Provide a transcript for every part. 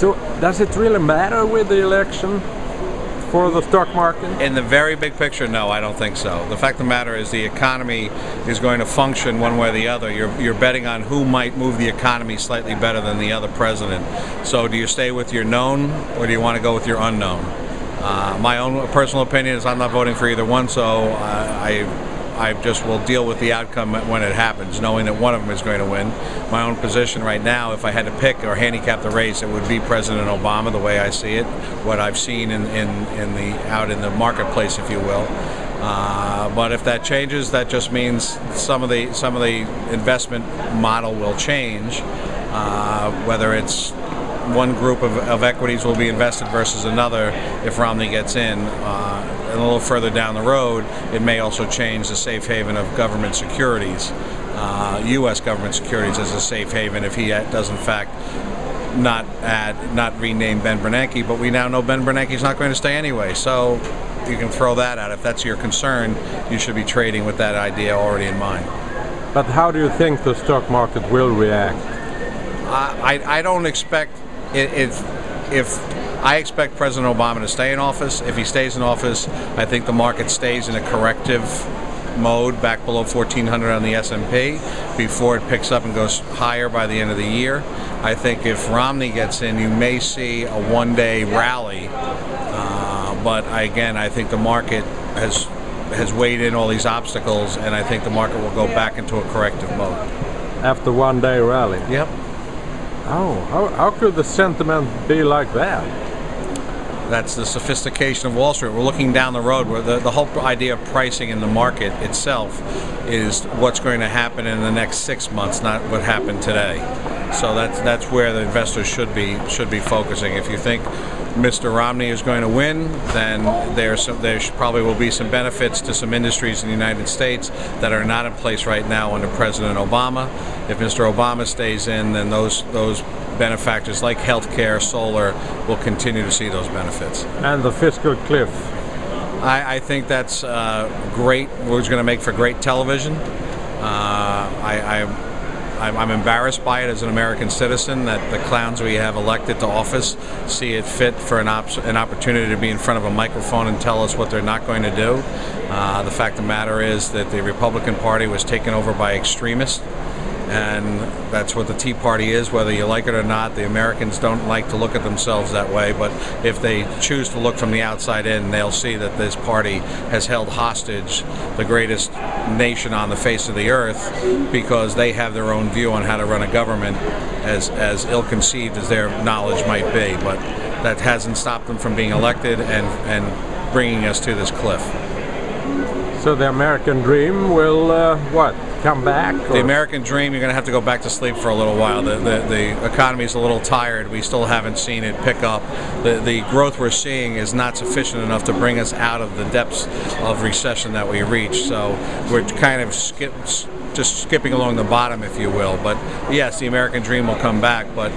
So does it really matter with the election for the stock market? In the very big picture, no, I don't think so. The fact of the matter is the economy is going to function one way or the other. You're betting on who might move the economy slightly better than the other president. So do you stay with your known or do you want to go with your unknown? My own personal opinion is I'm not voting for either one, so I just will deal with the outcome when it happens, knowing that one of them is going to win. My own position right now, if I had to pick or handicap the race, it would be President Obama, the way I see it, what I've seen out in the marketplace, if you will. But if that changes, that just means some of the investment model will change, whether it's one group of equities will be invested versus another if Romney gets in. And a little further down the road, it may also change the safe haven of government securities, U.S. government securities as a safe haven if he does in fact not rename Ben Bernanke. But we now know Ben Bernanke's not going to stay anyway, so you can throw that out. If that's your concern, you should be trading with that idea already in mind. But how do you think the stock market will react? I don't expect I expect President Obama to stay in office. If he stays in office, I think the market stays in a corrective mode back below 1400 on the S&P before it picks up and goes higher by the end of the year. I think if Romney gets in, you may see a one-day rally. But again, I think the market has weighed in all these obstacles, and I think the market will go back into a corrective mode. After one-day rally? Yep. Oh, how could the sentiment be like that? That's the sophistication of Wall Street. We're looking down the road where the whole idea of pricing in the market itself is what's going to happen in the next 6 months, not what happened today. So that's where the investors should be focusing. If you think Mr. Romney is going to win, then there probably will be some benefits to some industries in the United States that are not in place right now under President Obama. If Mr. Obama stays in, then those benefactors like healthcare, solar will continue to see those benefits. And the fiscal cliff? I think that's great. We're going to make for great television. I'm embarrassed by it as an American citizen that the clowns we have elected to office see it fit for an opportunity to be in front of a microphone and tell us what they're not going to do. The fact of the matter is that the Republican Party was taken over by extremists, and that's what the Tea Party is, whether you like it or not. The Americans don't like to look at themselves that way, but if they choose to look from the outside in, they'll see that this party has held hostage the greatest nation on the face of the earth because they have their own view on how to run a government, as ill-conceived as their knowledge might be. But that hasn't stopped them from being elected and bringing us to this cliff. So the American dream will, what? Come back? Or? The American dream, you're going to have to go back to sleep for a little while. The economy's a little tired. We still haven't seen it pick up. The growth we're seeing is not sufficient enough to bring us out of the depths of recession that we reached. So we're kind of just skipping along the bottom, if you will. But yes, the American dream will come back. But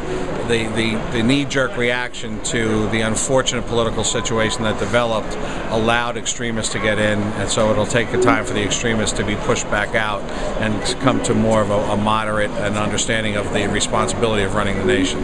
the knee-jerk reaction to the unfortunate political situation that developed allowed extremists to get in, and so it'll take a time for the extremists to be pushed back out and come to more of a moderate and understanding of the responsibility of running the nation.